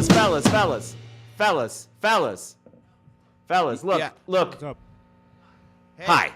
fellas. Look, Yeah. look. What's up? Hi.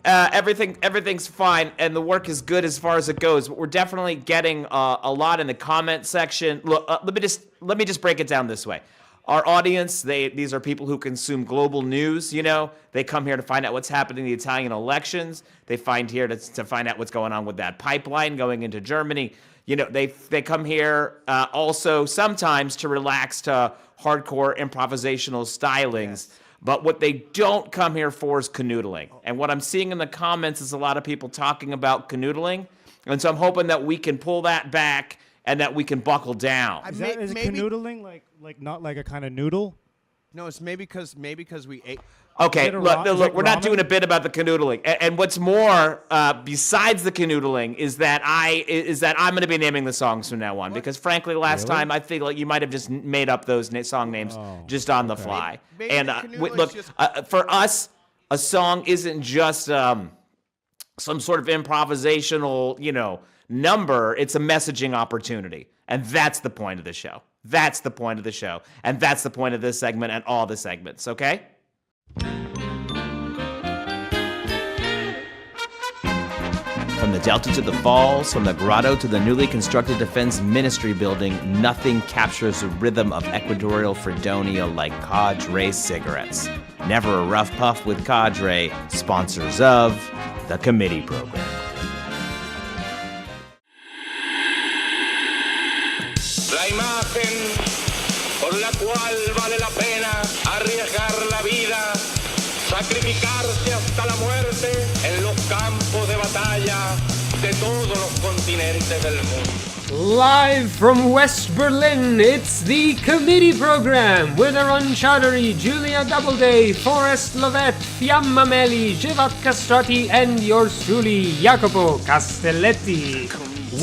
Everything's fine, and the work is good as far as it goes. But we're definitely getting a lot in the comment section. Look, let me just break it down this way. Our audience, these are people who consume global news. You know, they come here to find out what's happening in the Italian elections. They find here to find out what's going on with that pipeline going into Germany. You know, they come here also sometimes to relax to hardcore improvisational stylings. Yes. But what they don't come here for is canoodling. And what I'm seeing in the comments is a lot of people talking about canoodling. And so I'm hoping that we can pull that back and that we can buckle down. Is it canoodling like not like a kind of noodle? No, it's maybe because we ate. Okay, look, we're not ramen? doing a bit about the canoodling. And what's more, besides the canoodling, is that I'm going to be naming the songs from now on. Because frankly, last time I think like you might have just made up those song names just on the fly. Maybe and look, for us, a song isn't just some sort of improvisational, number. It's a messaging opportunity, and that's the point of the show. That's the point of the show, and that's the point of this segment and all the segments. Okay. From the Delta to the Falls, from the Grotto to the newly constructed Defense Ministry building, nothing captures the rhythm of Ecuadorial Fredonia like Cadre cigarettes. Never a rough puff with Cadre, sponsors of the Committee Program. La imagen por la cual vale la pena arriesgar la vida, sacrificarse hasta la muerte en los campos de batalla de todos los continentes del mundo. Live from West Berlin, it's the Committee Program with Arun Chaudhary, Julia Doubleday, Forrest, Lovette, Fiamma, Meli, Castelletti, and yours truly, Jacopo Castelletti.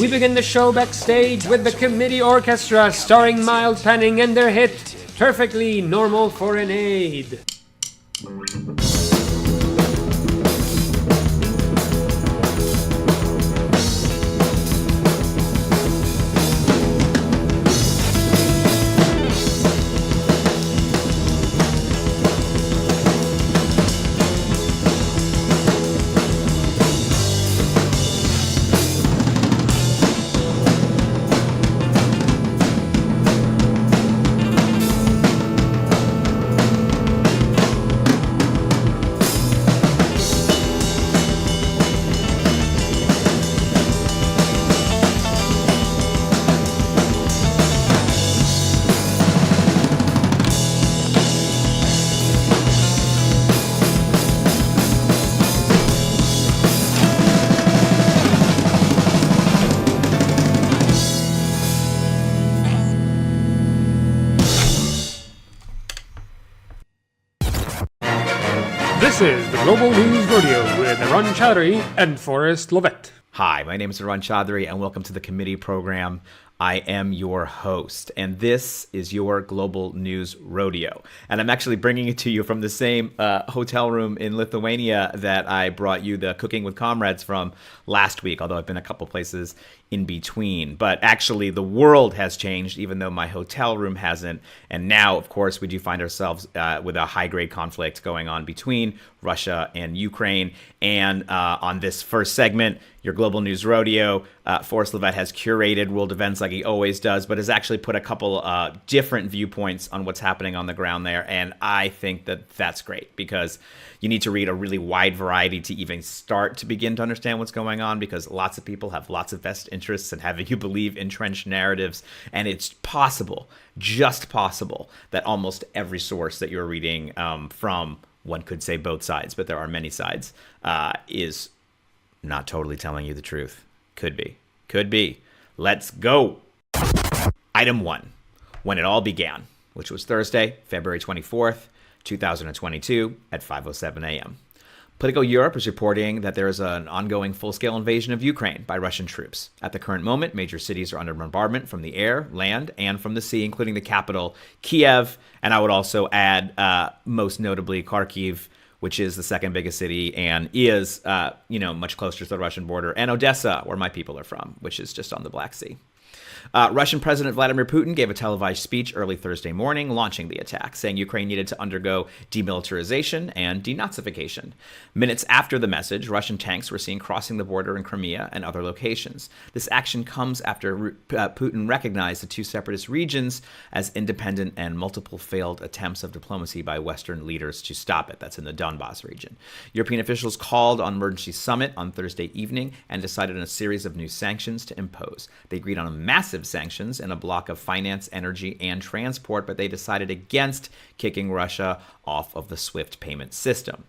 We begin the show backstage with the Committee Orchestra starring Mild Panning and their hit, Perfectly Normal for an Aid. This is the Global News Rodeo with Arun Chaudhary and Forrest Lovette. Hi, my name is Arun Chaudhary, and welcome to the Committee Program. I am your host, and this is your Global News Rodeo. And I'm actually bringing it to you from the same hotel room in Lithuania that I brought you the Cooking with Comrades from last week, although I've been a couple places in between. But actually, the world has changed, even though my hotel room hasn't. And now, of course, we do find ourselves with a high-grade conflict going on between Russia and Ukraine. And on this first segment, your Global News Rodeo, Forrest Lovette has curated world events like he always does, but has actually put a couple different viewpoints on what's happening on the ground there. And I think that that's great because you need to read a really wide variety to even start to begin to understand what's going on, because lots of people have lots of vested interests in having you believe entrenched narratives. And it's possible, just possible, that almost every source that you're reading from, one could say both sides, but there are many sides, is not totally telling you the truth. Could be. Could be. Let's go. Item 1. When it all began, which was Thursday, February 24th, 2022 at 5:07 a.m. Politico Europe is reporting that there is an ongoing full-scale invasion of Ukraine by Russian troops. At the current moment, major cities are under bombardment from the air, land, and from the sea, including the capital, Kiev, and I would also add, most notably, Kharkiv, which is the second biggest city and is, much closer to the Russian border, and Odessa, where my people are from, which is just on the Black Sea. Russian President Vladimir Putin gave a televised speech early Thursday morning launching the attack, saying Ukraine needed to undergo demilitarization and denazification. Minutes after the message, Russian tanks were seen crossing the border in Crimea and other locations. This action comes after Putin recognized the two separatist regions as independent and multiple failed attempts of diplomacy by Western leaders to stop it. That's in the Donbas region. European officials called on an emergency summit on Thursday evening and decided on a series of new sanctions to impose. They agreed on massive sanctions in a block of finance, energy, and transport, but they decided against kicking Russia off of the SWIFT payment system,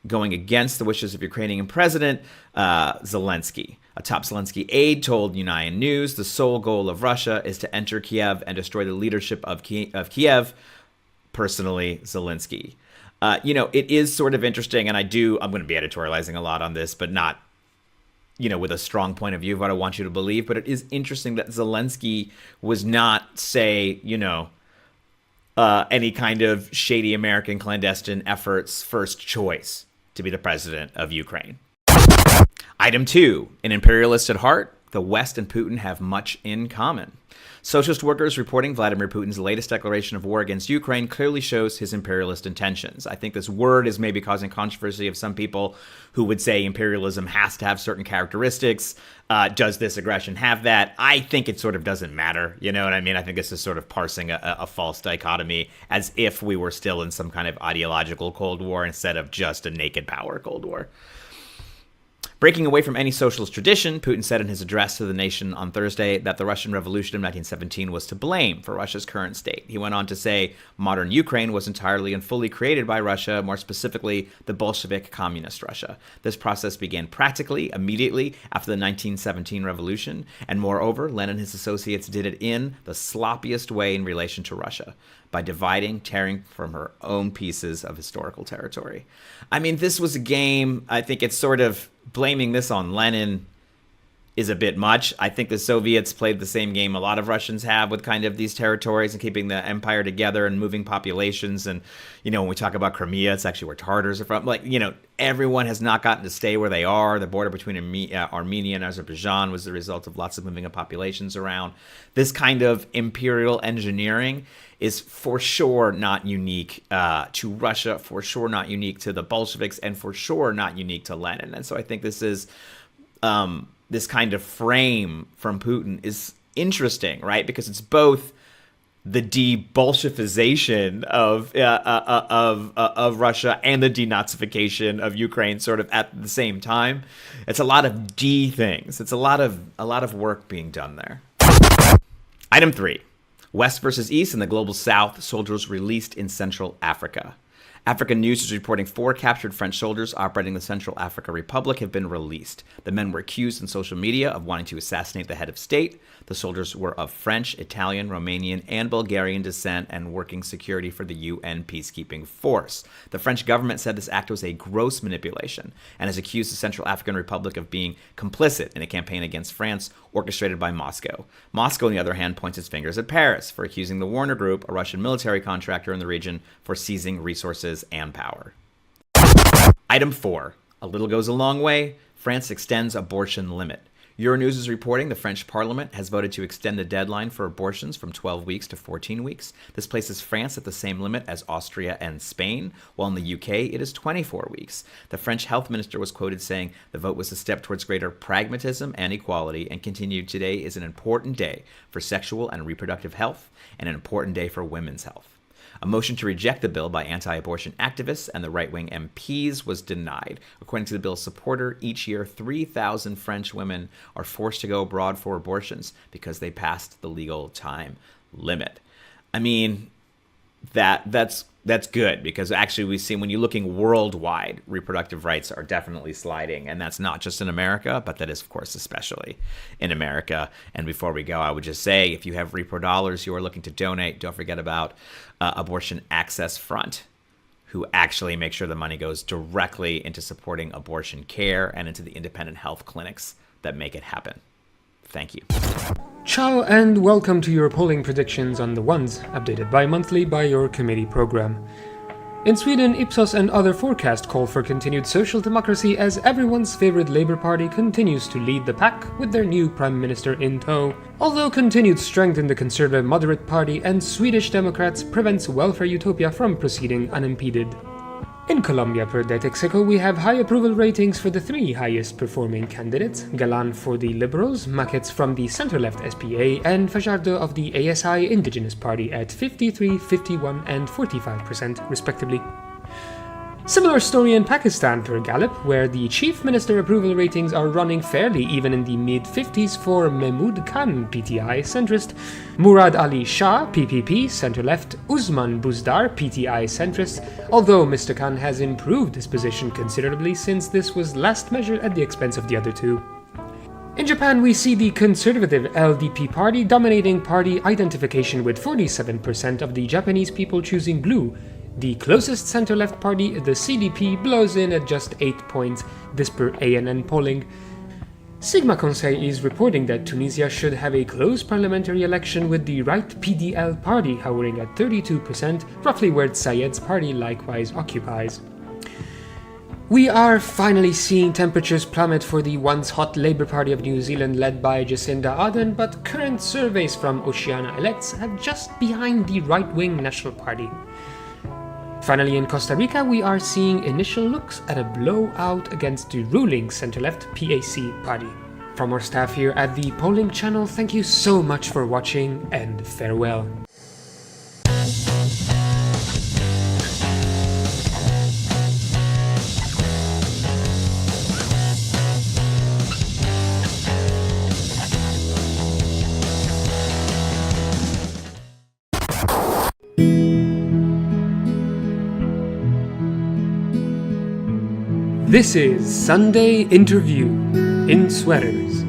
going against the wishes of Ukrainian President Zelensky. A top Zelensky aide told United News the sole goal of Russia is to enter Kiev and destroy the leadership of Kiev. Personally, Zelensky. It is sort of interesting, and I'm going to be editorializing a lot on this, but not, with a strong point of view of what I want you to believe. But it is interesting that Zelensky was not, say, any kind of shady American clandestine efforts first choice to be the president of Ukraine. Item 2, an imperialist at heart, the West and Putin have much in common. Socialist workers reporting Vladimir Putin's latest declaration of war against Ukraine clearly shows his imperialist intentions. I think this word is maybe causing controversy of some people who would say imperialism has to have certain characteristics. Does this aggression have that? I think it sort of doesn't matter. You know what I mean? I think this is sort of parsing a false dichotomy as if we were still in some kind of ideological Cold War instead of just a naked power Cold War. Breaking away from any socialist tradition, Putin said in his address to the nation on Thursday that the Russian Revolution of 1917 was to blame for Russia's current state. He went on to say modern Ukraine was entirely and fully created by Russia, more specifically the Bolshevik communist Russia. This process began practically immediately after the 1917 revolution, and moreover, Lenin and his associates did it in the sloppiest way in relation to Russia, by dividing, tearing from her own pieces of historical territory. I mean, this was a game, I think it's sort of blaming this on Lenin is a bit much. I think the Soviets played the same game a lot of Russians have with kind of these territories and keeping the empire together and moving populations. And, when we talk about Crimea, it's actually where Tartars are from. Everyone has not gotten to stay where they are. The border between Armenia and Azerbaijan was the result of lots of moving of populations around. This kind of imperial engineering is for sure not unique to Russia, for sure not unique to the Bolsheviks, and for sure not unique to Lenin. And so I think this is this kind of frame from Putin is interesting, right? Because it's both the de-Bolshevization of Russia and the denazification of Ukraine, sort of at the same time. It's a lot of D things. It's a lot of work being done there. Item 3. West versus East in the global South, soldiers released in Central Africa. African News is reporting 4 captured French soldiers operating the Central African Republic have been released. The men were accused in social media of wanting to assassinate the head of state. The soldiers were of French, Italian, Romanian, and Bulgarian descent and working security for the UN peacekeeping force. The French government said this act was a gross manipulation and has accused the Central African Republic of being complicit in a campaign against France orchestrated by Moscow. Moscow, on the other hand, points its fingers at Paris for accusing the Warner Group, a Russian military contractor in the region, for seizing resources and power. Item 4. A little goes a long way. France extends abortion limit. Euronews is reporting the French Parliament has voted to extend the deadline for abortions from 12 weeks to 14 weeks. This places France at the same limit as Austria and Spain, while in the UK it is 24 weeks. The French health minister was quoted saying the vote was a step towards greater pragmatism and equality, and continued, today is an important day for sexual and reproductive health and an important day for women's health. A motion to reject the bill by anti-abortion activists and the right-wing MPs was denied. According to the bill's supporter, each year 3,000 French women are forced to go abroad for abortions because they passed the legal time limit. I mean, that's good, because actually we see, when you're looking worldwide, reproductive rights are definitely sliding, and that's not just in America, but that is, of course, especially in America. And before we go, I would just say, if you have Repro dollars you are looking to donate, don't forget about Abortion Access Front, who actually make sure the money goes directly into supporting abortion care and into the independent health clinics that make it happen. Thank you. Ciao and welcome to your polling predictions on the ones updated bi-monthly by your committee program. In Sweden, Ipsos and other forecasts call for continued social democracy as everyone's favorite Labour Party continues to lead the pack with their new Prime Minister in tow. Although continued strength in the Conservative Moderate Party and Swedish Democrats prevents welfare utopia from proceeding unimpeded. In Colombia, per De Texeco, we have high approval ratings for the three highest performing candidates: Galan for the Liberals, Maquets from the center-left SPA, and Fajardo of the ASI Indigenous Party at 53, 51, and 45% respectively. Similar story in Pakistan per Gallup, where the Chief Minister approval ratings are running fairly even in the mid-50s for Mehmood Khan PTI centrist, Murad Ali Shah PPP centre-left, Usman Buzdar PTI centrist, although Mr. Khan has improved his position considerably since this was last measured at the expense of the other two. In Japan, we see the conservative LDP party dominating party identification with 47% of the Japanese people choosing blue. The closest center-left party, the CDP, blows in at just 8 points, this per ANN polling. Sigma Conseil is reporting that Tunisia should have a close parliamentary election with the right PDL party hovering at 32%, roughly where Sayed's party likewise occupies. We are finally seeing temperatures plummet for the once hot Labour Party of New Zealand led by Jacinda Ardern, but current surveys from Oceania elects have just behind the right-wing National Party. Finally, in Costa Rica, we are seeing initial looks at a blowout against the ruling center-left PAC party. From our staff here at the polling channel, thank you so much for watching and farewell. This is Sunday Interview in Sweaters.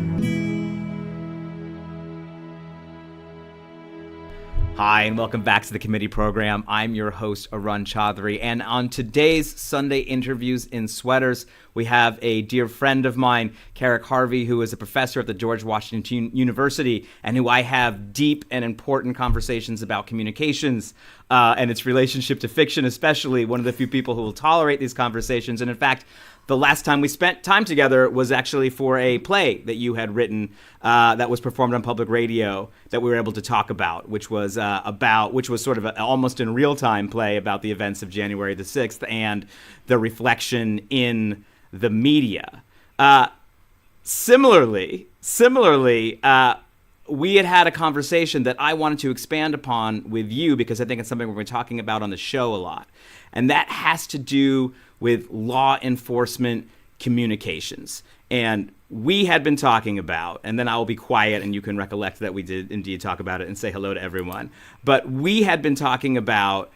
Hi, and welcome back to the committee program. I'm your host, Arun Chaudhary, and on today's Sunday Interviews in Sweaters, we have a dear friend of mine, Kerric Harvey, who is a professor at the George Washington University, and who I have deep and important conversations about communications and its relationship to fiction, especially one of the few people who will tolerate these conversations. And in fact, the last time we spent time together was actually for a play that you had written that was performed on public radio that we were able to talk about, which was sort of almost in real time play about the events of January the 6th and the reflection in the media. Similarly, we had a conversation that I wanted to expand upon with you because I think it's something we're talking about on the show a lot. And that has to do with law enforcement communications. And we had been talking about, and then I will be quiet and you can recollect that we did indeed talk about it and say hello to everyone. But we had been talking about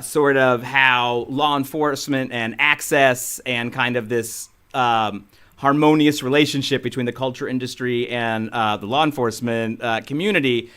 sort of how law enforcement and access and kind of this harmonious relationship between the culture industry and the law enforcement community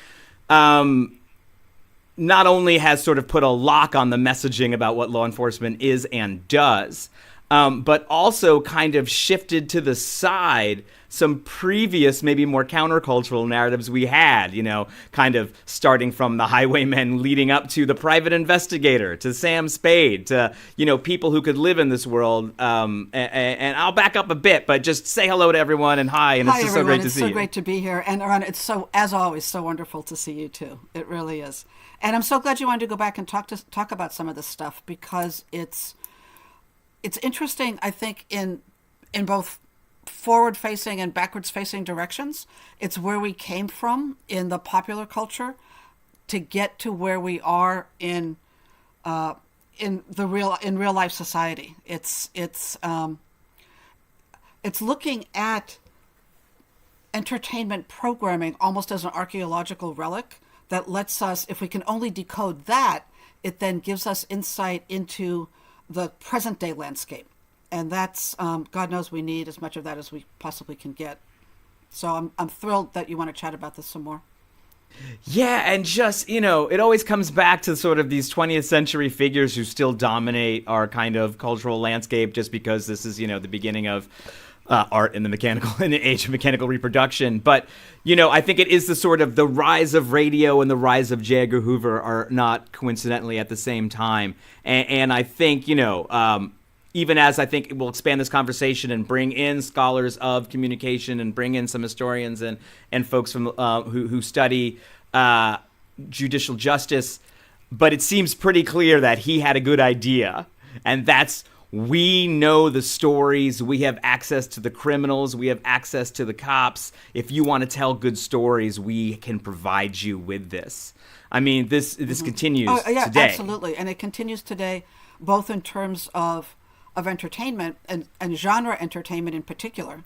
not only has sort of put a lock on the messaging about what law enforcement is and does, but also kind of shifted to the side some previous, maybe more countercultural narratives we had, you know, kind of starting from the highwaymen leading up to the private investigator, to Sam Spade, to, you know, people who could live in this world. And I'll back up a bit, but just say hello to everyone and hi, and hi, it's just everyone. So great to see you. It's so great to be here. And Arun, it's so, as always, so wonderful to see you too. It really is. And I'm so glad you wanted to go back and talk about some of this stuff because it's interesting, I think, in both forward-facing and backwards-facing directions. It's where we came from in the popular culture to get to where we are in real life society. It's looking at entertainment programming almost as an archaeological relic that lets us, if we can only decode that, it then gives us insight into the present day landscape. And that's, God knows we need as much of that as we possibly can get. So I'm thrilled that you want to chat about this some more. Yeah, and just, you know, it always comes back to sort of these 20th century figures who still dominate our kind of cultural landscape just because this is, you know, the beginning of art in the age of mechanical reproduction. But, I think it is the rise of radio and the rise of J. Edgar Hoover are not coincidentally at the same time. And I think, even as I think we'll expand this conversation and bring in scholars of communication and bring in some historians and folks from who study judicial justice, but it seems pretty clear that he had a good idea, and that's we know the stories. We have access to the criminals. We have access to the cops. If you want to tell good stories, we can provide you with this. I mean, this continues today. Absolutely, and it continues today, both in terms of entertainment and genre entertainment in particular.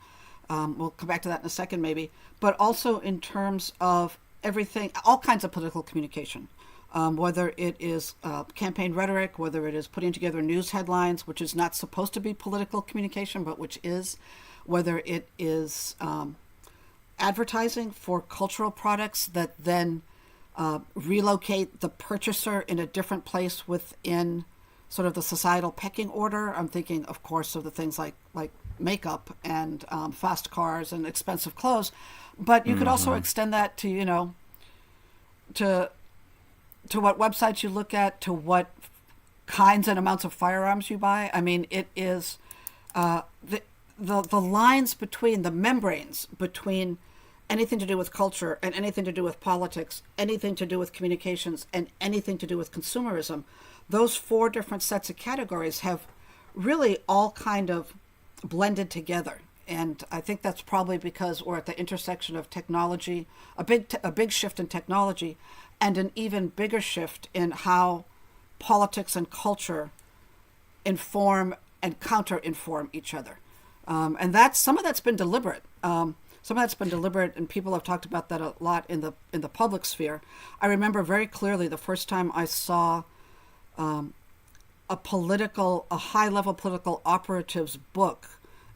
We'll come back to that in a second, maybe, but also in terms of everything, all kinds of political communication. Whether it is campaign rhetoric, whether it is putting together news headlines, which is not supposed to be political communication, but which is, whether it is advertising for cultural products that then relocate the purchaser in a different place within sort of the societal pecking order. I'm thinking, of course, of the things like makeup and fast cars and expensive clothes, but you could also extend that to, to what websites you look at, to what kinds and amounts of firearms you buy. I mean, it is the lines between the membranes between anything to do with culture and anything to do with politics, anything to do with communications, and anything to do with consumerism. Those four different sets of categories have really all kind of blended together. And I think that's probably because we're at the intersection of technology, a big shift in technology, and an even bigger shift in how politics and culture inform and counter-inform each other. And some of that's been deliberate. Some of that's been deliberate, and people have talked about that a lot in the public sphere. I remember very clearly the first time I saw a high-level political operatives book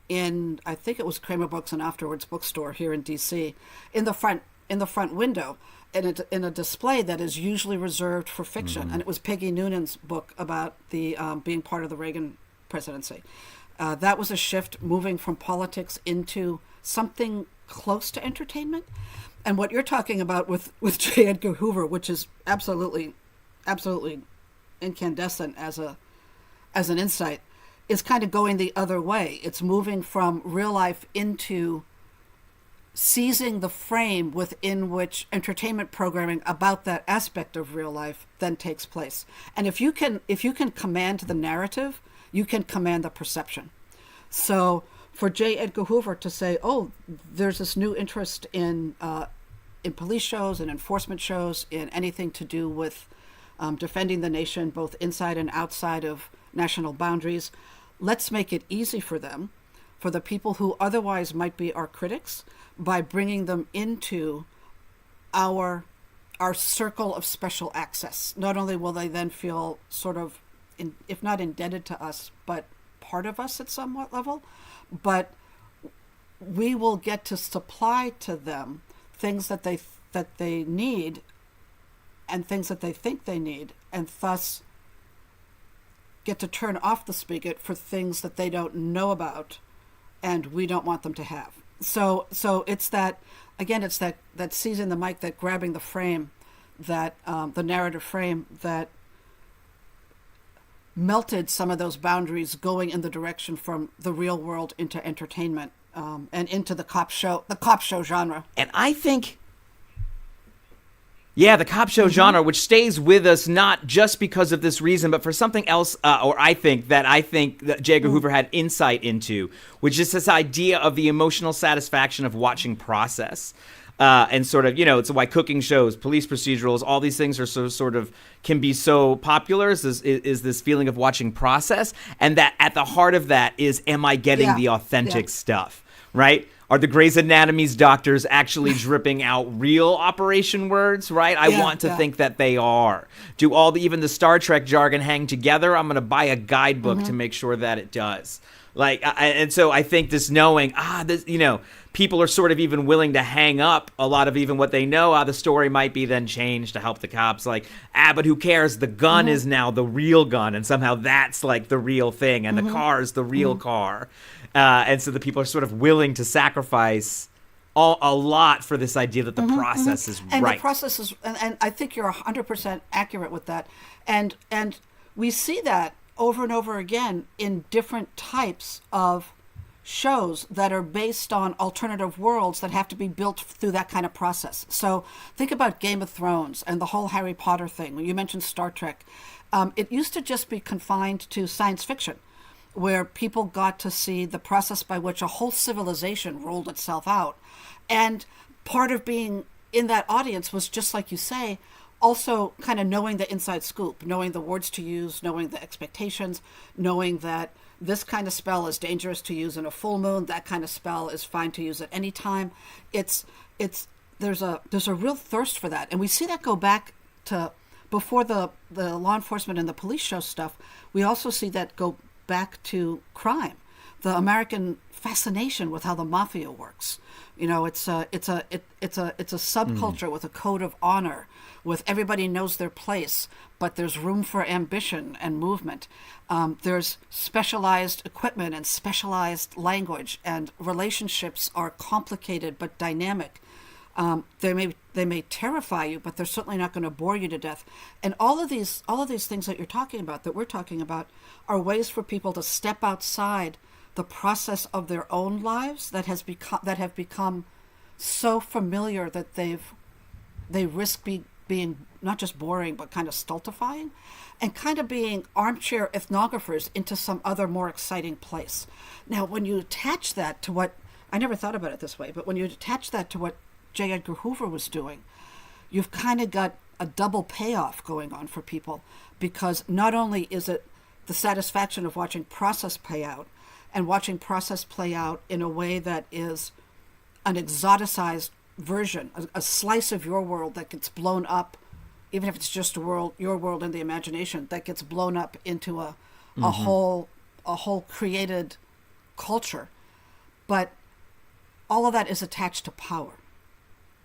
in, I think it was Kramer Books and Afterwards bookstore here in D.C. in the front window, in a display that is usually reserved for fiction. And it was Peggy Noonan's book about the being part of the Reagan presidency. That was a shift, moving from politics into something close to entertainment. And what you're talking about with J. Edgar Hoover, which is absolutely incandescent as an insight, is kind of going the other way. It's moving from real life into seizing the frame within which entertainment programming about that aspect of real life then takes place. And if you can command the narrative, you can command the perception. So for J. Edgar Hoover to say, oh, there's this new interest in police shows and enforcement shows, in anything to do with defending the nation, both inside and outside of national boundaries, let's make it easy for them, for the people who otherwise might be our critics, by bringing them into our circle of special access. Not only will they then feel sort of, if not indebted to us, but part of us at somewhat level, but we will get to supply to them things that they need and things that they think they need, and thus get to turn off the spigot for things that they don't know about and we don't want them to have. So it's that, again, it's that seizing the mic, that grabbing the frame, that the narrative frame that melted some of those boundaries, going in the direction from the real world into entertainment, and into the cop show genre. And I think, the cop show genre, which stays with us not just because of this reason, but for something else, or I think that J. Edgar Hoover had insight into, which is this idea of the emotional satisfaction of watching process. And sort of, it's why cooking shows, police procedurals, all these things are sort of can be so popular, is this feeling of watching process. And that at the heart of that is, am I getting the authentic stuff, right? Are the Grey's Anatomy's doctors actually dripping out real operation words, right? I want to think that they are. Do even the Star Trek jargon hang together? I'm going to buy a guidebook to make sure that it does. And so I think this knowing, this, people are sort of even willing to hang up a lot of even what they know. The story might be then changed to help the cops. Like, but who cares? The gun is now the real gun, and somehow that's like the real thing, and the car is the real car. And so the people are sort of willing to sacrifice a lot for this idea that the process is and right. The process is, and I think you're 100% accurate with that. And we see that over and over again in different types of shows that are based on alternative worlds that have to be built through that kind of process. So think about Game of Thrones and the whole Harry Potter thing. You mentioned Star Trek. It used to just be confined to science fiction, where people got to see the process by which a whole civilization rolled itself out. And part of being in that audience was, just like you say, also kind of knowing the inside scoop, knowing the words to use, knowing the expectations, knowing that this kind of spell is dangerous to use in a full moon, that kind of spell is fine to use at any time. There's a real thirst for that. And we see that go back to before the law enforcement and the police show stuff. We also see that go back to crime, the American fascination with how the mafia works. It's a subculture with a code of honor, with everybody knows their place, but there's room for ambition and movement. There's specialized equipment and specialized language, and relationships are complicated but dynamic. They may terrify you, but they're certainly not going to bore you to death. And all of these things that you're talking about, that we're talking about, are ways for people to step outside the process of their own lives that have become so familiar that they risk being not just boring but kind of stultifying, and kind of being armchair ethnographers into some other more exciting place. Now, when you attach that to what, I never thought about it this way, but when you attach that to what J. Edgar Hoover was doing, you've kind of got a double payoff going on for people, because not only is it the satisfaction of watching process play out, and watching process play out in a way that is an exoticized version, a slice of your world that gets blown up, even if it's just your world in the imagination, that gets blown up into a whole created culture. But all of that is attached to power.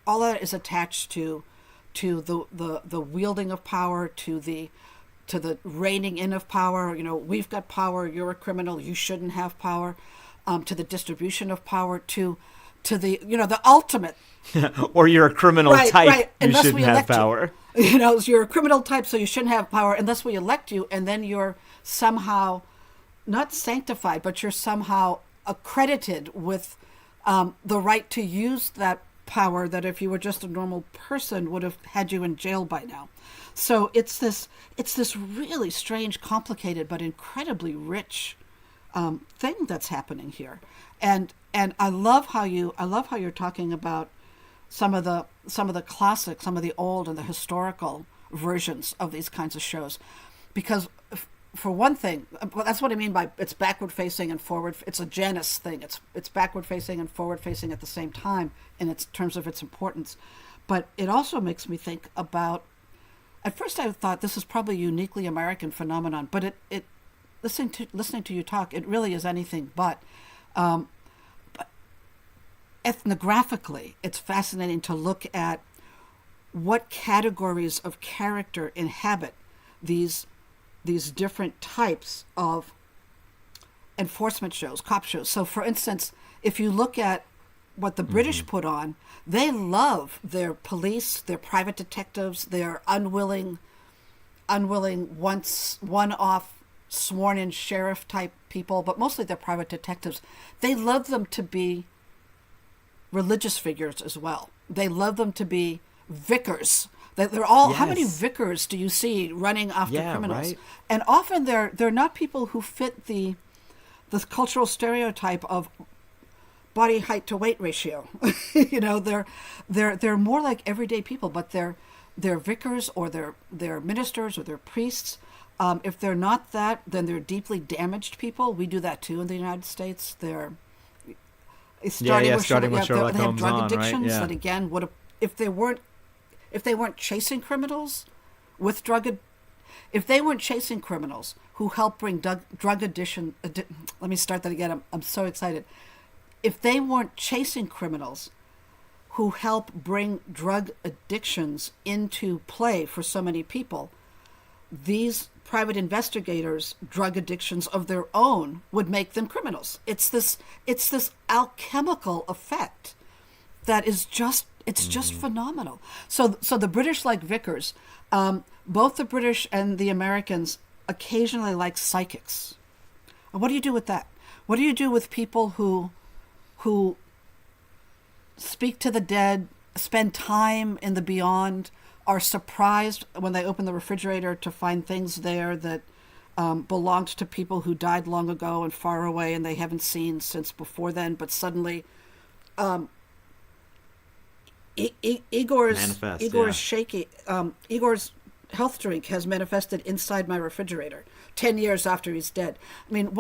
All of that is attached to the wielding of power, to the reining in of power. We've got power, you're a criminal, you shouldn't have power, to the distribution of power, to the the ultimate. Or you're a criminal type, you unless shouldn't have power. You're a criminal type, so you shouldn't have power unless we elect you, and then you're somehow not sanctified, but you're somehow accredited with the right to use that power that if you were just a normal person would have had you in jail by now. So it's this really strange, complicated, but incredibly rich thing that's happening here. And I love how you're talking about some of the classic, some of the old and the historical versions of these kinds of shows, because for one thing, that's what I mean by it's backward facing and forward. It's a Janus thing. It's backward facing and forward facing at the same time in terms of its importance. But it also makes me think about. At first, I thought this is probably a uniquely American phenomenon, but it listening to you talk, it really is anything but. But ethnographically, it's fascinating to look at what categories of character inhabit these different types of enforcement shows, cop shows. So, for instance, if you look at what the British put on, they love their police, their private detectives, their unwilling one-off sworn-in sheriff type people, but mostly their private detectives. They love them to be religious figures as well. They love them to be vicars. They're all. Yes. How many vicars do you see running after criminals? Right. And often they're not people who fit the cultural stereotype of body height to weight ratio. They're more like everyday people, but they're vicars or they're ministers or they're priests. If they're not that, then they're deeply damaged people. We do that too in the United States. They're starting with Sherlock they have drug addictions, right? That again would have, if they weren't chasing criminals with drug If they weren't chasing criminals who help bring drug addiction, let me start that again. I'm so excited. If they weren't chasing criminals who help bring drug addictions into play for so many people, these private investigators' drug addictions of their own would make them criminals. It's this alchemical effect that is just phenomenal. So the British like Vickers. Both the British and the Americans occasionally like psychics. And what do you do with that? What do you do with people who speak to the dead, spend time in the beyond, are surprised when they open the refrigerator to find things there that belonged to people who died long ago and far away and they haven't seen since before then, but suddenly Igor's health drink has manifested inside my refrigerator 10 years after he's dead. I mean,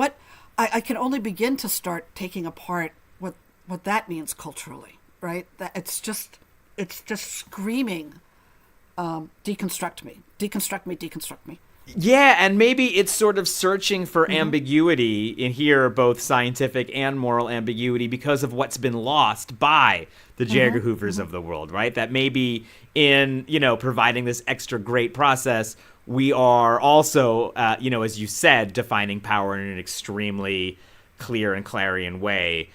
I can only begin to start taking apart what that means culturally, right? That it's just screaming, deconstruct me. Yeah, and maybe it's sort of searching for ambiguity in here, both scientific and moral ambiguity, because of what's been lost by the J. Edgar Hoovers of the world, right? That maybe in, providing this extra great process, we are also, as you said, defining power in an extremely clear and clarion way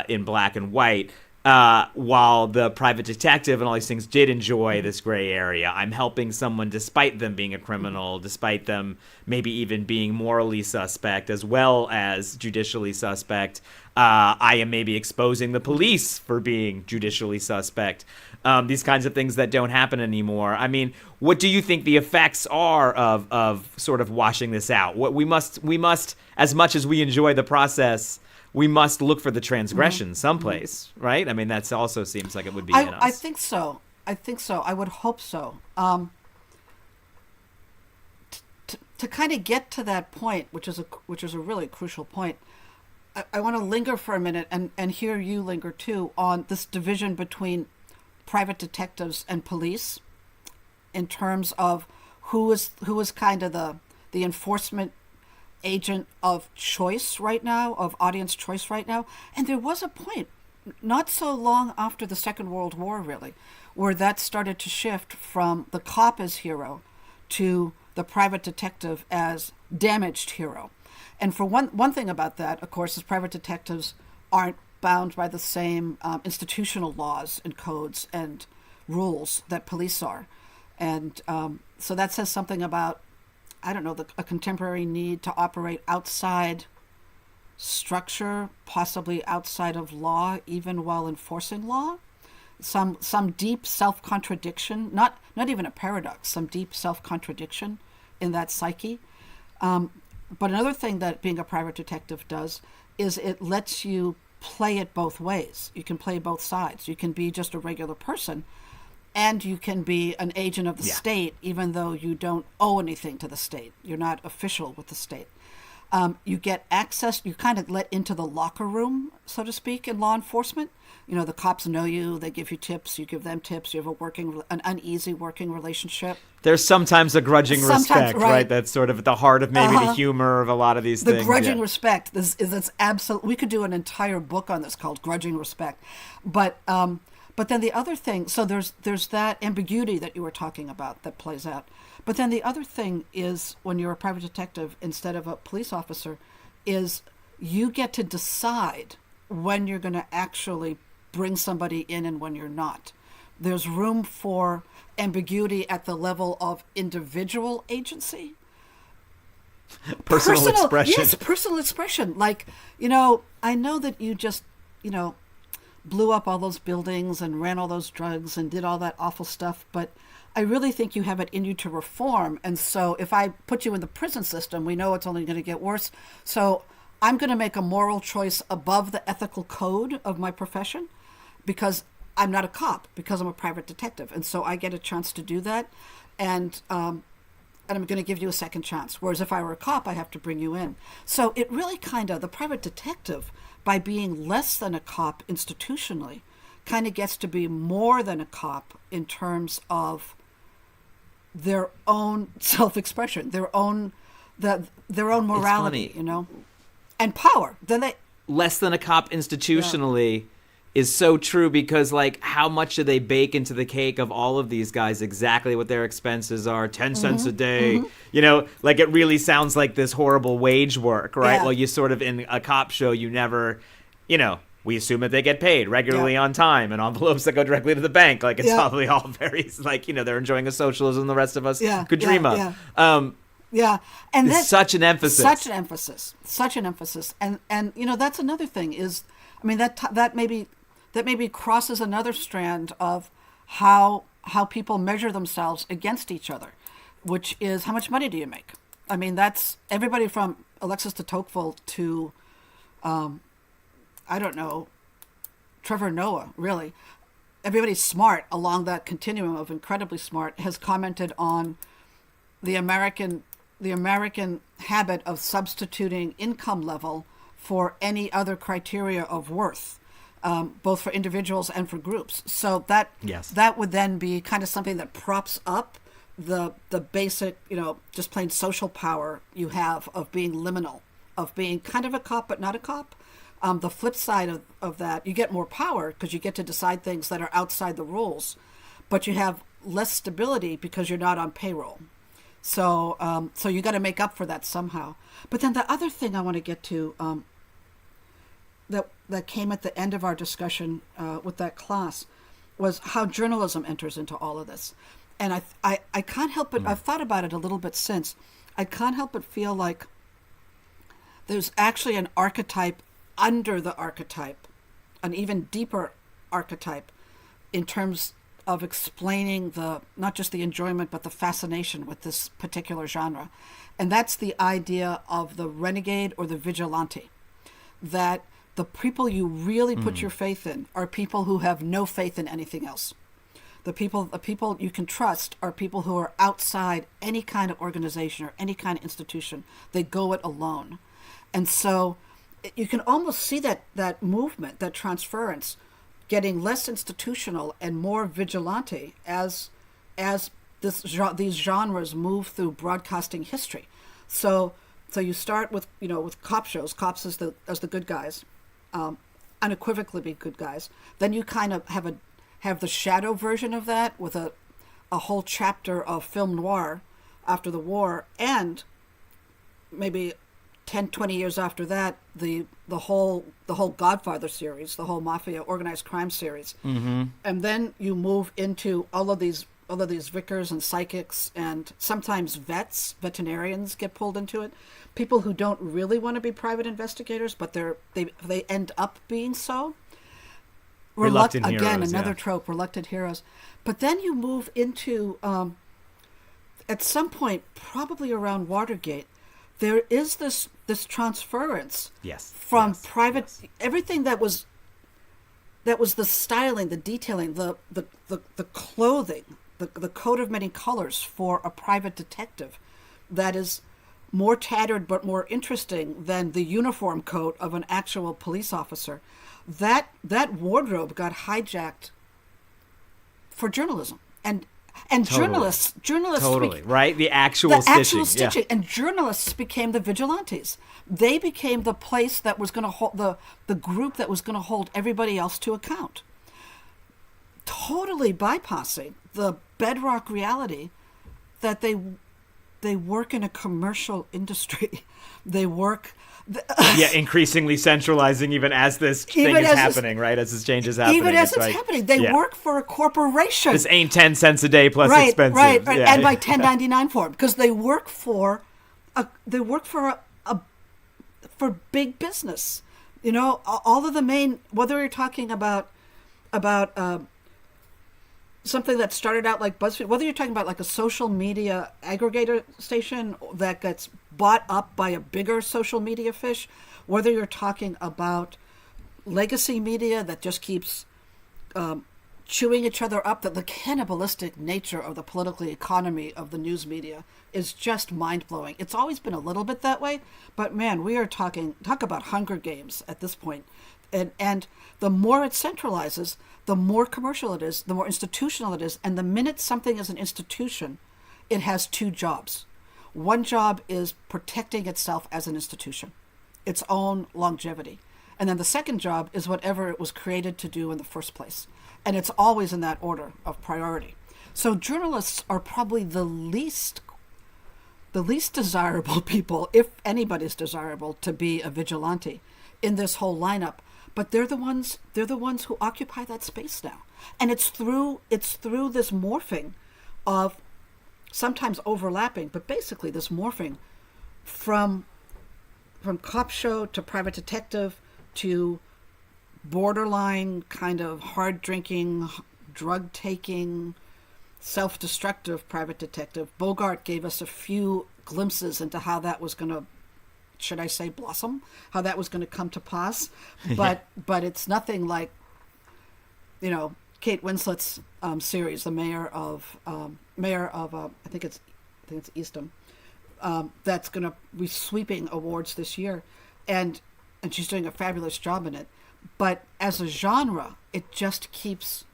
in black and white. While the private detective and all these things did enjoy this gray area, I'm helping someone despite them being a criminal, despite them maybe even being morally suspect as well as judicially suspect. I am maybe exposing the police for being judicially suspect. These kinds of things that don't happen anymore. I mean, what do you think the effects are of sort of washing this out? What we must, as much as we enjoy the process, we must look for the transgression someplace, right? I mean, that also seems like it would be in us. I think so. I would hope so. To kind of get to that point, which is a really crucial point, I want to linger for a minute and hear you linger too on this division between private detectives and police in terms of who is kind of the enforcement agent of choice right now, of audience choice right now. And there was a point, not so long after the Second World War, really, where that started to shift from the cop as hero to the private detective as damaged hero. And for one thing about that, of course, is private detectives aren't bound by the same institutional laws and codes and rules that police are. And so that says something about, I don't know, a contemporary need to operate outside structure, possibly outside of law, even while enforcing law. Some deep self-contradiction, not even a paradox, some deep self-contradiction in that psyche. But another thing that being a private detective does is it lets you play it both ways. You can play both sides. You can be just a regular person, and you can be an agent of the state, even though you don't owe anything to the state. You're not official with the state. You get access, you kind of let into the locker room, so to speak, in law enforcement. You know, the cops know you, they give you tips, you give them tips, you have an uneasy working relationship. There's sometimes a grudging respect, right? That's sort of at the heart of maybe the humor of a lot of these things. The grudging respect, that's absolute. We could do an entire book on this called Grudging Respect. But then the other thing, so there's that ambiguity that you were talking about that plays out. But then the other thing is, when you're a private detective instead of a police officer, is you get to decide when you're going to actually bring somebody in and when you're not. There's room for ambiguity at the level of individual agency. Personal expression. Yes, personal expression. Like, I know that you just, blew up all those buildings and ran all those drugs and did all that awful stuff, but I really think you have it in you to reform. And so if I put you in the prison system, we know it's only going to get worse. So I'm going to make a moral choice above the ethical code of my profession, because I'm not a cop, because I'm a private detective. And so I get a chance to do that. And I'm going to give you a second chance. Whereas if I were a cop, I have to bring you in. So it really the private detective, by being less than a cop institutionally, kind of gets to be more than a cop in terms of their own self-expression, their own morality, funny. And power. Then they Less than a cop institutionally is so true, because like how much do they bake into the cake of all of these guys exactly what their expenses are, 10 cents a day, like it really sounds like this horrible wage work, right? Well, you sort of, in a cop show, you never, we assume that they get paid regularly on time and envelopes that go directly to the bank. Like it's probably all very like, they're enjoying a socialism the rest of us could dream of. And that's such an emphasis. Such an emphasis. And that's another thing is, I mean, that maybe crosses another strand of how people measure themselves against each other, which is how much money do you make? I mean, that's everybody from Alexis de Tocqueville to, I don't know, Trevor Noah, really. Everybody smart along that continuum of incredibly smart has commented on the American habit of substituting income level for any other criteria of worth, both for individuals and for groups. So that would then be kind of something that props up the basic, just plain social power you have of being liminal, of being kind of a cop but not a cop. The flip side of that, you get more power because you get to decide things that are outside the rules, but you have less stability because you're not on payroll. So you got to make up for that somehow. But then the other thing I want to get to that came at the end of our discussion with that class was how journalism enters into all of this. And I can't help but, I've thought about it a little bit since, I can't help but feel like there's actually an archetype under the archetype, an even deeper archetype in terms of explaining not just the enjoyment, but the fascination with this particular genre. And that's the idea of the renegade or the vigilante, that the people you really put your faith in are people who have no faith in anything else. The people you can trust are people who are outside any kind of organization or any kind of institution. They go it alone. And so you can almost see that movement, that transference, getting less institutional and more vigilante as these genres move through broadcasting history. So you start with cop shows, cops as the good guys, unequivocally be good guys. Then you kind of have the shadow version of that with a whole chapter of film noir after the war, and maybe 10, 20 years after that, the whole Godfather series, the whole mafia organized crime series. And then you move into all of these vicars and psychics, and sometimes veterinarians get pulled into it. People who don't really want to be private investigators, but they end up being so. Reluctant heroes, again, another trope, reluctant heroes. But then you move into, at some point, probably around Watergate, there is this transference from private, everything that was the styling, the detailing, the clothing, the coat of many colors for a private detective that is more tattered but more interesting than the uniform coat of an actual police officer. That wardrobe got hijacked for journalism. And journalists totally right, the actual stitching. And journalists became the vigilantes. They became the place that was going to hold the group that was going to hold everybody else to account, totally bypassing the bedrock reality that they work in a commercial industry. They work increasingly centralizing even as this thing is happening, right? As this change is happening. Even as it's happening. They work for a corporation. This ain't 10 cents a day plus expenses. Right. And by 1099 form, because they work for big business. All of the main, whether you're talking about something that started out like BuzzFeed, whether you're talking about like a social media aggregator station that gets bought up by a bigger social media fish, whether you're talking about legacy media that just keeps chewing each other up, that the cannibalistic nature of the political economy of the news media is just mind-blowing. It's always been a little bit that way, but man, we are talk about Hunger Games at this point. And the more it centralizes, the more commercial it is, the more institutional it is. And the minute something is an institution, it has two jobs. One job is protecting itself as an institution, its own longevity. And then the second job is whatever it was created to do in the first place. And it's always in that order of priority. So journalists are probably the least desirable people, if anybody's desirable, to be a vigilante in this whole lineup. But they're the ones who occupy that space now. And it's through this morphing of sometimes overlapping, but basically this morphing from cop show to private detective to borderline kind of hard drinking, drug taking, self-destructive private detective. Bogart gave us a few glimpses into how that was going to, should I say, blossom, how that was going to come to pass. But it's nothing like, Kate Winslet's series, the mayor of I think it's Eastham, that's going to be sweeping awards this year, and she's doing a fabulous job in it. But as a genre, it just keeps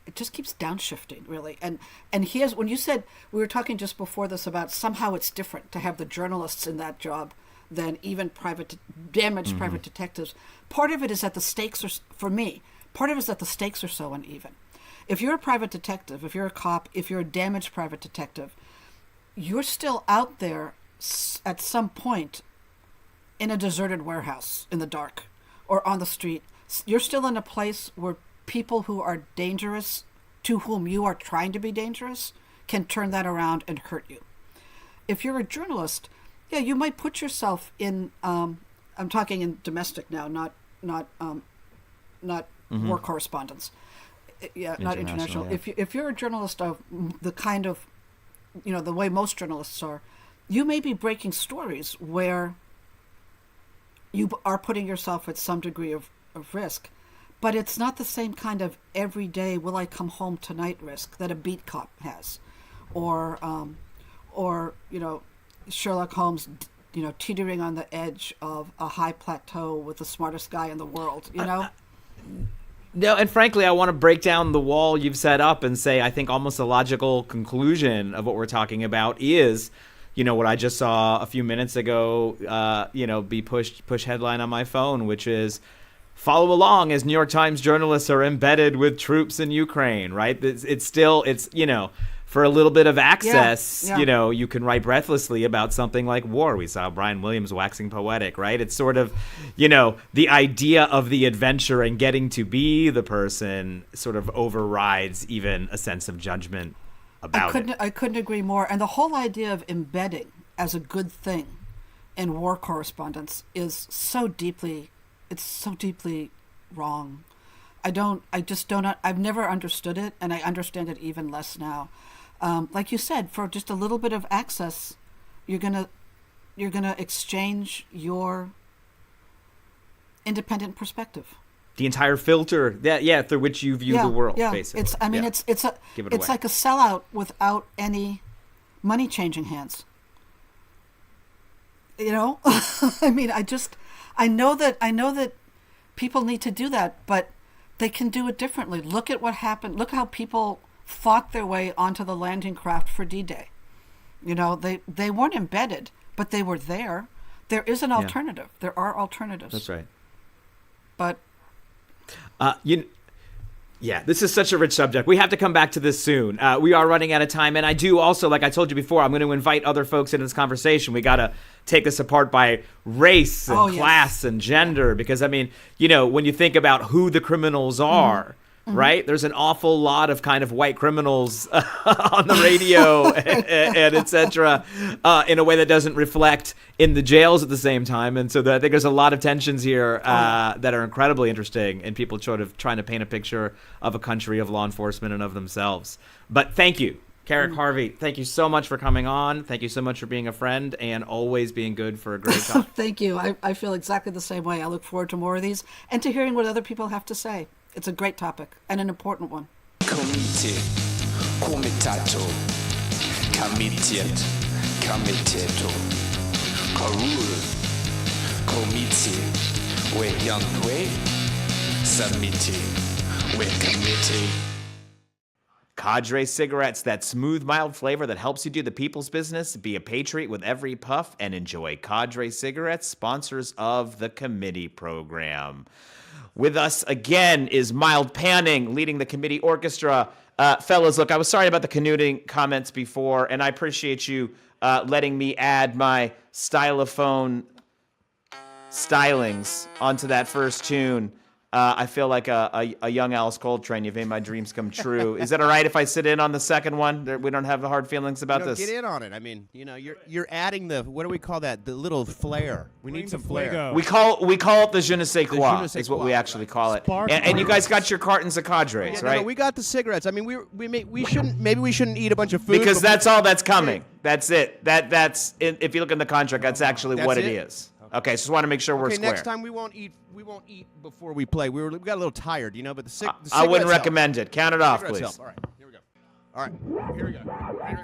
downshifting, really. And here's when you said, we were talking just before this about somehow it's different to have the journalists in that job than even private detectives. Part of it is that the stakes are, for me, so uneven. If you're a private detective, if you're a cop, if you're a damaged private detective, you're still out there at some point in a deserted warehouse in the dark or on the street. You're still in a place where people who are dangerous, to whom you are trying to be dangerous, can turn that around and hurt you. If you're a journalist, yeah, you might put yourself in, I'm talking in domestic now, not war correspondence. Yeah, not international. Yeah. If you're a journalist of the kind of, the way most journalists are, you may be breaking stories where you are putting yourself at some degree of risk, but it's not the same kind of everyday will I come home tonight risk that a beat cop has, or Sherlock Holmes, teetering on the edge of a high plateau with the smartest guy in the world, No, and frankly, I want to break down the wall you've set up and say I think almost a logical conclusion of what we're talking about is, what I just saw a few minutes ago, be push headline on my phone, which is follow along as New York Times journalists are embedded with troops in Ukraine, right? It's for a little bit of access, you can write breathlessly about something like war. We saw Brian Williams waxing poetic, right? It's sort of, the idea of the adventure and getting to be the person sort of overrides even a sense of judgment about it. I couldn't agree more. And the whole idea of embedding as a good thing in war correspondence is so deeply wrong. I've never understood it, and I understand it even less now. Like you said, for just a little bit of access, you're gonna exchange your independent perspective. The entire filter through which you view the world, basically. It's like a sellout without any money changing hands. I know that people need to do that, but they can do it differently. Look at what happened. Look how people fought their way onto the landing craft for D-Day. They weren't embedded, but they were there. There is an alternative. There are alternatives. That's right. But this is such a rich subject. We have to come back to this soon. We are running out of time, and I do also, like I told you before, I'm going to invite other folks into this conversation. We got to take this apart by race and class and gender, because when you think about who the criminals are, right? There's an awful lot of kind of white criminals on the radio and et cetera, in a way that doesn't reflect in the jails at the same time. And so I think there's a lot of tensions here that are incredibly interesting, and people sort of trying to paint a picture of a country of law enforcement and of themselves. But thank you, Kerric Harvey. Thank you so much for coming on. Thank you so much for being a friend and always being good for a great talk. Thank you. I feel exactly the same way. I look forward to more of these and to hearing what other people have to say. It's a great topic and an important one. Committee, comitato, committed, committeto, corul, committee, we young way, submittee, we committee. Cadre cigarettes, that smooth, mild flavor that helps you do the people's business, be a patriot with every puff, and enjoy Cadre cigarettes, sponsors of the committee program. With us again is Mild Panning, leading the committee orchestra. Fellas, look, I was sorry about the canoodling comments before, and I appreciate you letting me add my stylophone stylings onto that first tune. I feel like a young Alice Coltrane. You've made my dreams come true. Is that all right if I sit in on the second one? We don't have hard feelings about this. Get in on it. I mean, you're adding the, what do we call that? The little flair. We need some flair. We call it the je ne sais quoi. Is what we actually call it. And you guys got your cartons of Cadres, right? No, we got the cigarettes. I mean, we shouldn't eat a bunch of food because that's all that's coming. That's it. That's if you look in the contract, that's actually what it is. Okay, so just want to make sure we're square. Next time we won't eat before we play. We got a little tired, but the cigarettes I wouldn't recommend it. Count it off, please. Help. All right, here we go. All right, here we go. Ready?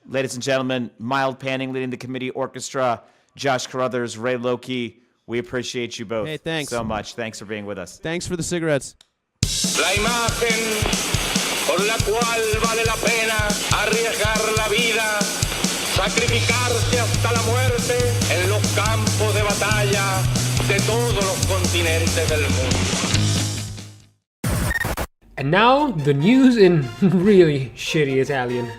Ladies and gentlemen, Mild Panning leading the committee orchestra, Josh Carruthers, Ray Loki. We appreciate you both. Hey, thanks so much. Thanks for being with us. Thanks for the cigarettes. La imagen por la cual vale la pena arriesgar la vida, sacrificarse hasta la muerte en los campos de batalla de todos los continentes del mundo. And now, the news in really shitty Italian.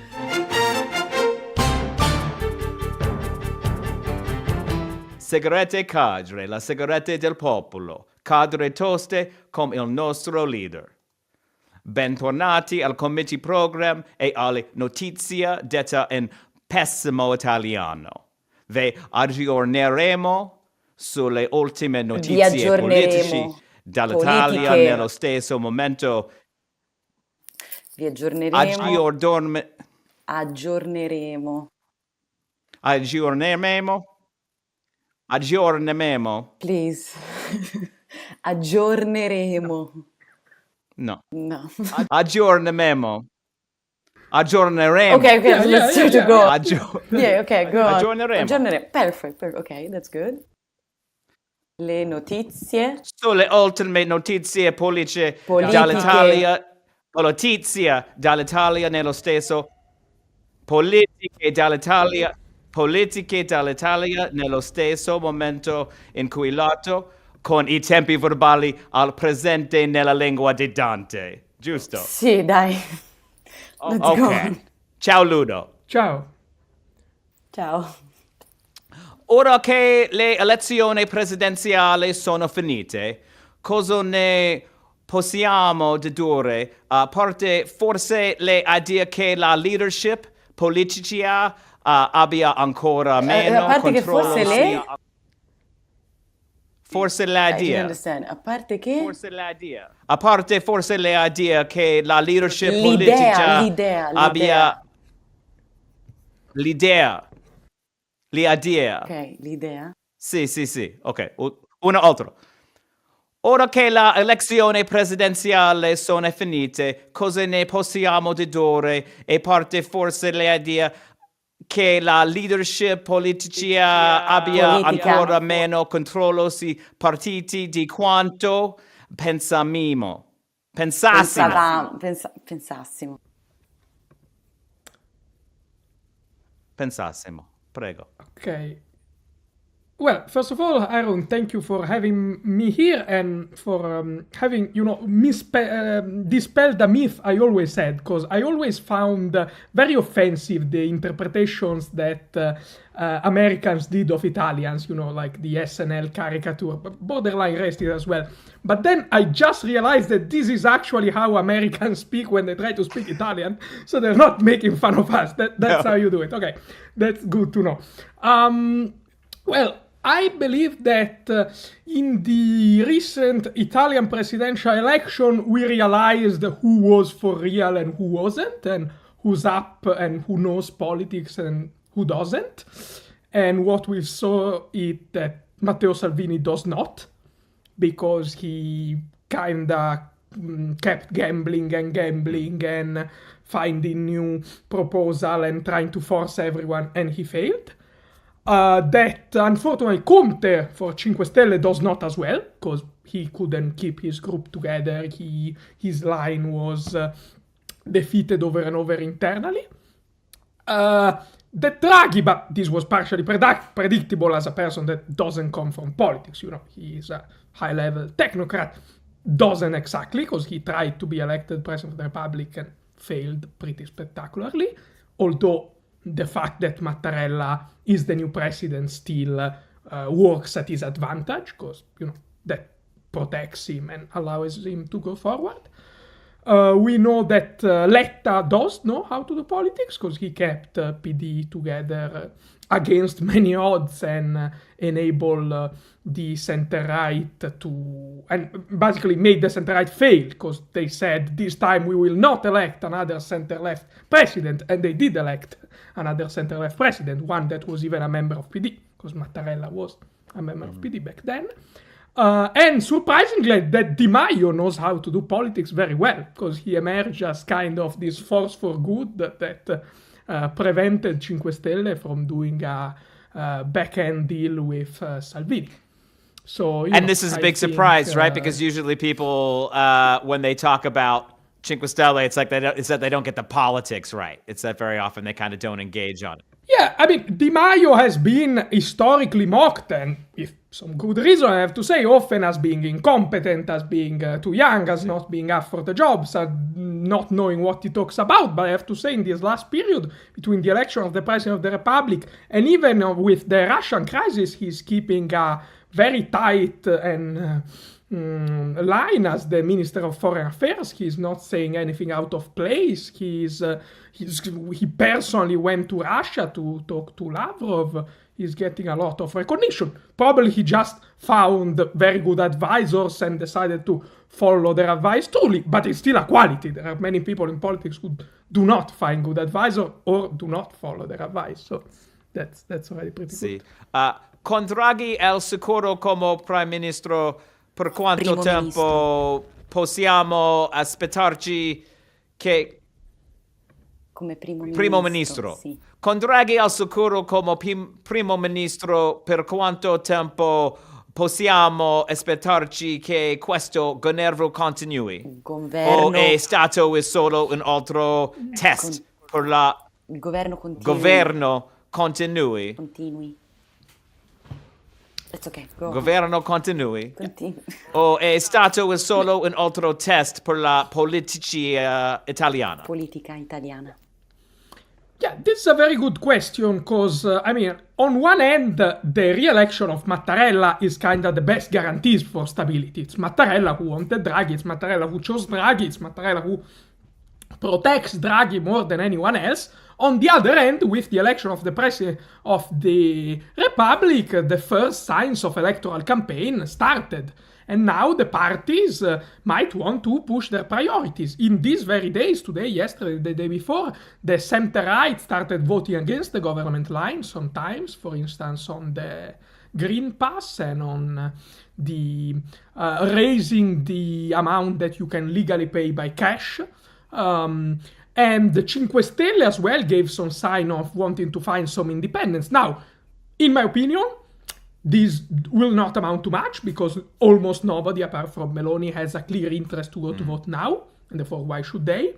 Sigarette Cadre, la sigarette del popolo, cadre toste come il nostro leader. Bentornati al Committee Program e alle notizie dette in pessimo italiano. Vi aggiorneremo sulle ultime notizie politiche dall'Italia nello stesso momento. Vi aggiorneremo. Aggiorneremo. Please. Aggiorneremo. No. Aggiorneremo. Aggiorneremo. Okay, let's try to go. Okay, go on. Aggiorneremo. Perfect. Okay, that's good. Le notizie. Sulle ultime notizie politiche dall'Italia. Politizie dall'Italia nello stesso. Politiche dall'Italia nello stesso momento in cui l'atto con i tempi verbali al presente nella lingua di Dante. Giusto? Sì, dai. Let's go. Ciao Ludo. Ciao. Ora che le elezioni presidenziali sono finite, cosa ne possiamo dedurre? A parte forse le idee che la leadership politica abbia ancora meno a parte che controllo. Forse l'idea. A parte che? A parte forse l'idea che la leadership politica abbia l'idea. Ok, l'idea. Sì. Ok, una altra. Ora che le elezioni presidenziali sono finite, cosa ne possiamo dedurre? E parte forse l'idea che la leadership politica abbia ancora meno controllo sui partiti di quanto pensassimo. pensassimo. Prego. Okay. Well, first of all, Arun, thank you for having me here and for having, dispelled the myth I always had, because I always found very offensive the interpretations that Americans did of Italians, like the SNL caricature, borderline racist as well. But then I just realized that this is actually how Americans speak when they try to speak Italian, so they're not making fun of us. That's how you do it. Okay, that's good to know. Well, I believe that in the recent Italian presidential election, we realized who was for real and who wasn't, and who's up and who knows politics and who doesn't. And what we saw is that Matteo Salvini does not, because he kinda kept gambling and finding new proposal and trying to force everyone, and he failed. That unfortunately Conte for 5 Stelle does not as well, because he couldn't keep his group together. His line was defeated over and over internally. That Draghi, but this was partially predictable as a person that doesn't come from politics. He is a high-level technocrat. Doesn't exactly, because he tried to be elected president of the Republic and failed pretty spectacularly. Although the fact that Mattarella is the new president still works at his advantage, because, that protects him and allows him to go forward. We know that Letta does know how to do politics, because he kept PD together against many odds and enable the center-right and basically made the center-right fail, because they said this time we will not elect another center-left president, and they did elect another center-left president, one that was even a member of PD, because Mattarella was a member of PD back then. And surprisingly, that Di Maio knows how to do politics very well, because he emerged as kind of this force for good that prevented 5 Stelle from doing a back-end deal with Salvini. So, and this is a big surprise, right? Because usually people, when they talk about 5 Stelle, it's that they don't get the politics right. It's that very often they kind of don't engage on it. Yeah, I mean, Di Maio has been historically mocked, and with some good reason, I have to say, often as being incompetent, as being too young, as not being up for the jobs, as not knowing what he talks about. But I have to say, in this last period, between the election of the President of the Republic and even with the Russian crisis, he's keeping a very tight and line as the Minister of Foreign Affairs. He's not saying anything out of place. He personally went to Russia to talk to Lavrov. He's getting a lot of recognition. Probably he just found very good advisors and decided to follow their advice truly, but it's still a quality. There are many people in politics who do not find good advisor or do not follow their advice. So that's already pretty good. Con Draghi al sicuro come Prime Ministro, per quanto tempo possiamo aspettarci che... Come primo ministro. Sì. Con Draghi al sicuro come primo ministro, per quanto tempo possiamo aspettarci che questo governo continui? O è stato solo un altro test per la... Il governo continui. Governo continui. It's okay. Go Governo continui. Continui. O è stato solo un altro test per la politica italiana? Politica italiana. Yeah, this is a very good question, because, on one end, the re-election of Mattarella is kind of the best guarantees for stability. It's Mattarella who wanted Draghi, it's Mattarella who chose Draghi, it's Mattarella who protects Draghi more than anyone else. On the other end, with the election of the President of the Republic, the first signs of electoral campaign started. And now the parties might want to push their priorities. In these very days, today, yesterday, the day before, the center-right started voting against the government line sometimes, for instance, on the Green Pass and on the raising the amount that you can legally pay by cash. And the 5 Stelle as well gave some sign of wanting to find some independence. Now, in my opinion, this will not amount to much, because almost nobody, apart from Meloni, has a clear interest to go to vote now, and therefore why should they?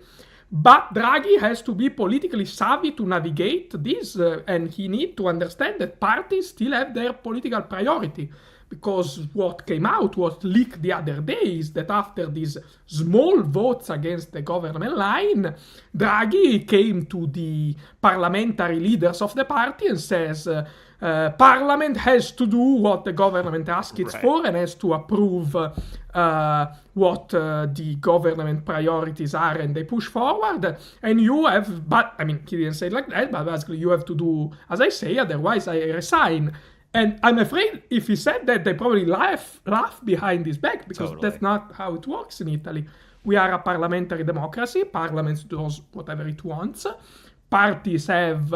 But Draghi has to be politically savvy to navigate this, and he needs to understand that parties still have their political priority. Because what came out, what leaked the other day, is that after these small votes against the government line, Draghi came to the parliamentary leaders of the party and says, Parliament has to do what the government asks it for and has to approve what the government priorities are, and they push forward. And you have, but I mean, he didn't say it like that, but basically you have to do as I say, otherwise I resign. And I'm afraid if he said that, they probably laugh behind his back, because that's not how it works in Italy. We are a parliamentary democracy. Parliament does whatever it wants. Parties have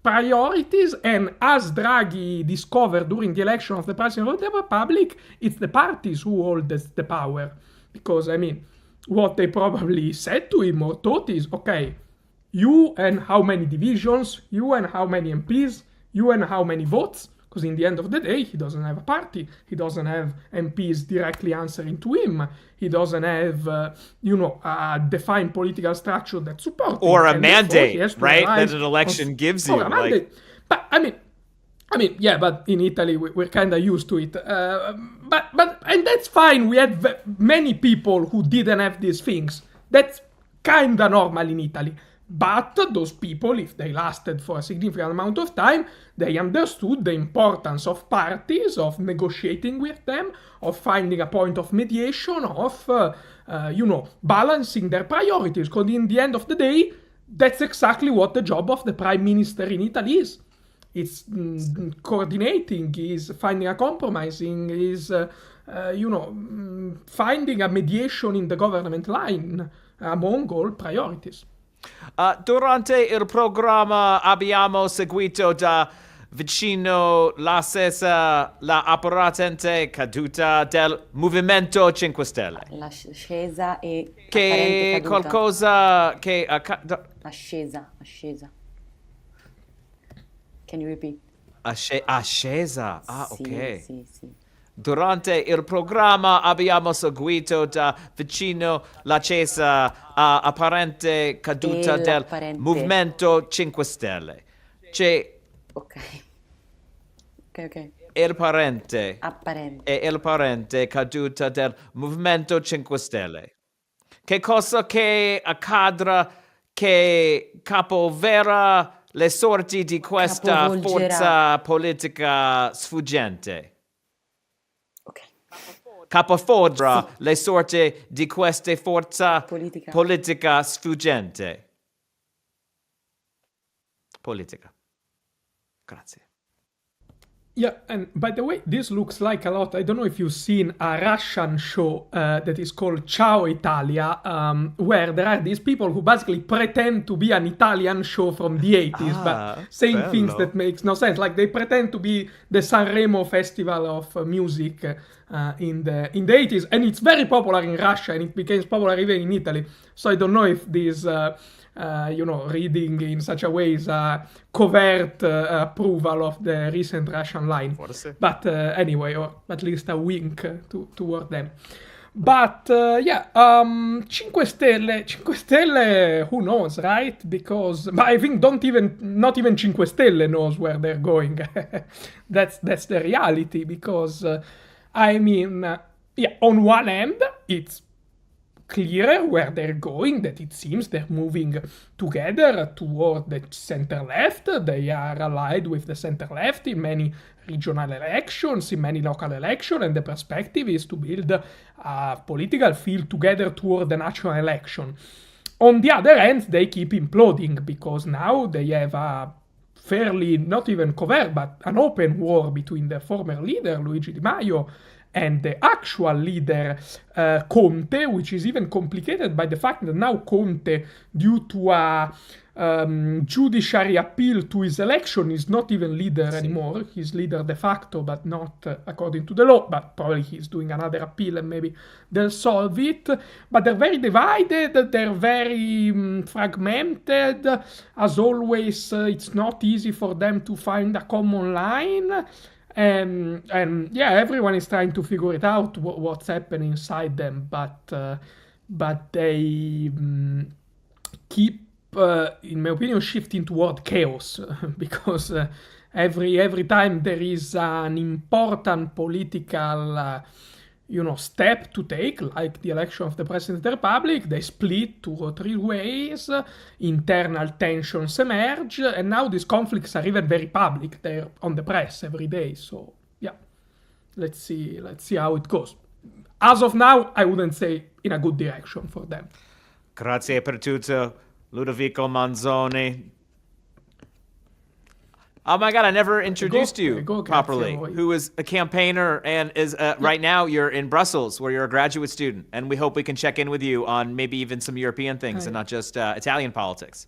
priorities, and as Draghi discovered during the election of the President of the Republic, it's the parties who hold the power. Because, I mean, what they probably said to him or thought is, okay, you and how many divisions, you and how many MPs, you and how many votes. Because in the end of the day, he doesn't have a party. He doesn't have MPs directly answering to him. He doesn't have, a defined political structure that supports him. Or a mandate, right? That an election gives you. A mandate. But I mean, yeah. But in Italy, we're kind of used to it. But that's fine. We had many people who didn't have these things. That's kind of normal in Italy. But those people, if they lasted for a significant amount of time, they understood the importance of parties, of negotiating with them, of finding a point of mediation, of, balancing their priorities. Because in the end of the day, that's exactly what the job of the Prime Minister in Italy is. It's coordinating, is finding a compromising, is, finding a mediation in the government line among all priorities. Durante il programma abbiamo seguito da vicino l'ascesa, la apparente caduta del Movimento 5 Stelle. L'ascesa e che qualcosa che ascesa. Can you repeat? Ascesa. Sì, ok. Sì. Durante il programma abbiamo seguito da vicino l'ascesa apparente caduta del Movimento 5 Stelle. Ok. Il parente caduta del Movimento 5 Stelle. Che cosa che accadrà che capoverà le sorti di questa forza politica sfuggente? Capovolgerà le sorti di questa forza politica sfuggente. Politica. Grazie. Yeah, and by the way, this looks like a lot. I don't know if you've seen a Russian show that is called Ciao Italia, where there are these people who basically pretend to be an Italian show from the 80s, but saying things that makes no sense. Like they pretend to be the Sanremo Festival of music in the 80s, and it's very popular in Russia, and it became popular even in Italy. So I don't know if this... reading in such a way is a covert approval of the recent Russian line. Forse. But anyway, or at least a wink toward them. But 5 Stelle, who knows, right? Because but I think not even 5 Stelle knows where they're going. That's the reality, because on one end, it's clearer where they're going, that it seems they're moving together toward the center-left. They are allied with the center-left in many regional elections, in many local elections, and the perspective is to build a political field together toward the national election. On the other hand, they keep imploding, because now they have a fairly, not even covert, but an open war between the former leader, Luigi Di Maio, and the actual leader, Conte, which is even complicated by the fact that now Conte, due to a judiciary appeal to his election, is not even leader anymore. He's leader de facto, but not according to the law. But probably he's doing another appeal and maybe they'll solve it. But they're very divided, they're very fragmented. As always, it's not easy for them to find a common line. And everyone is trying to figure it out, what's happening inside them, but they keep, in my opinion, shifting toward chaos because every time there is an important political step to take, like the election of the President of the Republic, they split 2 or 3 ways, internal tensions emerge, and now these conflicts are even very public. They're on the press every day, so yeah, let's see how it goes. As of now, I wouldn't say in a good direction for them. Grazie per tutto, Ludovico Manzoni. Oh my God, I never introduced you properly. Who is a campaigner and is right now you're in Brussels where you're a graduate student. And we hope we can check in with you on maybe even some European things and not just Italian politics.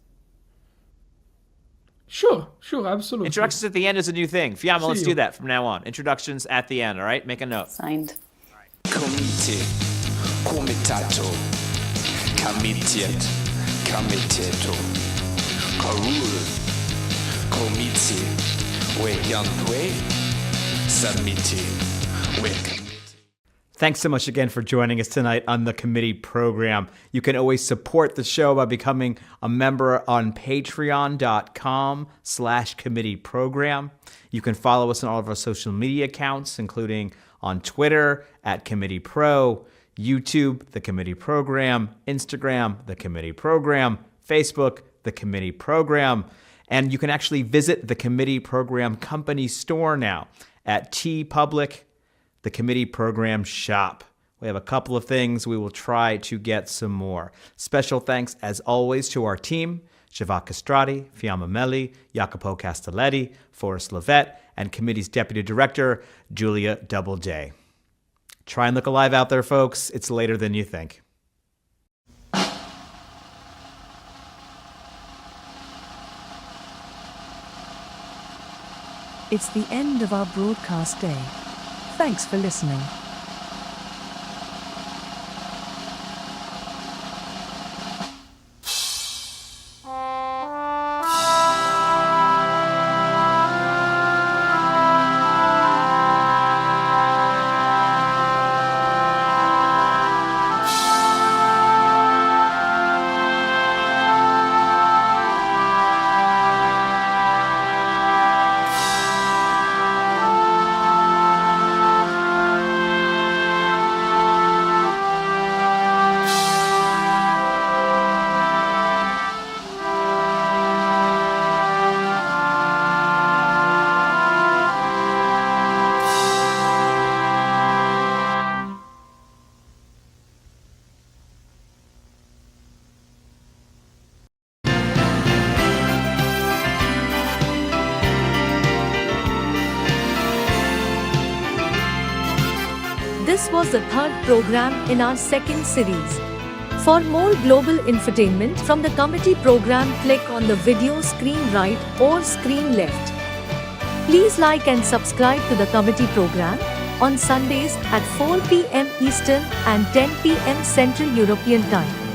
Sure, absolutely. Introductions at the end is a new thing. Fiamma, let's do that from now on. Introductions at the end, all right? Make a note. Signed. Committee, comitato, committed, committeto, carul, committee, we yantwe, submittee, we committee. Thanks so much again for joining us tonight on the committee program. You can always support the show by becoming a member on patreon.com/committee program. You can follow us on all of our social media accounts, including on Twitter @Committee Pro, YouTube, The Committee Program, Instagram, The Committee Program, Facebook, The Committee Program. And you can actually visit the Committee Program Company store now at TeePublic, the Committee Program shop. We have a couple of things. We will try to get some more. Special thanks, as always, to our team, Jacopo Castrati, Fiamma Meli, Jacopo Castelletti, Forrest Lovette, and Committee's Deputy Director, Julia Doubleday. Try and look alive out there, folks. It's later than you think. It's the end of our broadcast day. Thanks for listening. This was the 3rd program in our 2nd series. For more global infotainment from the committee program, click on the video screen right or screen left. Please like and subscribe to the committee program on Sundays at 4 p.m. Eastern and 10 p.m. Central European Time.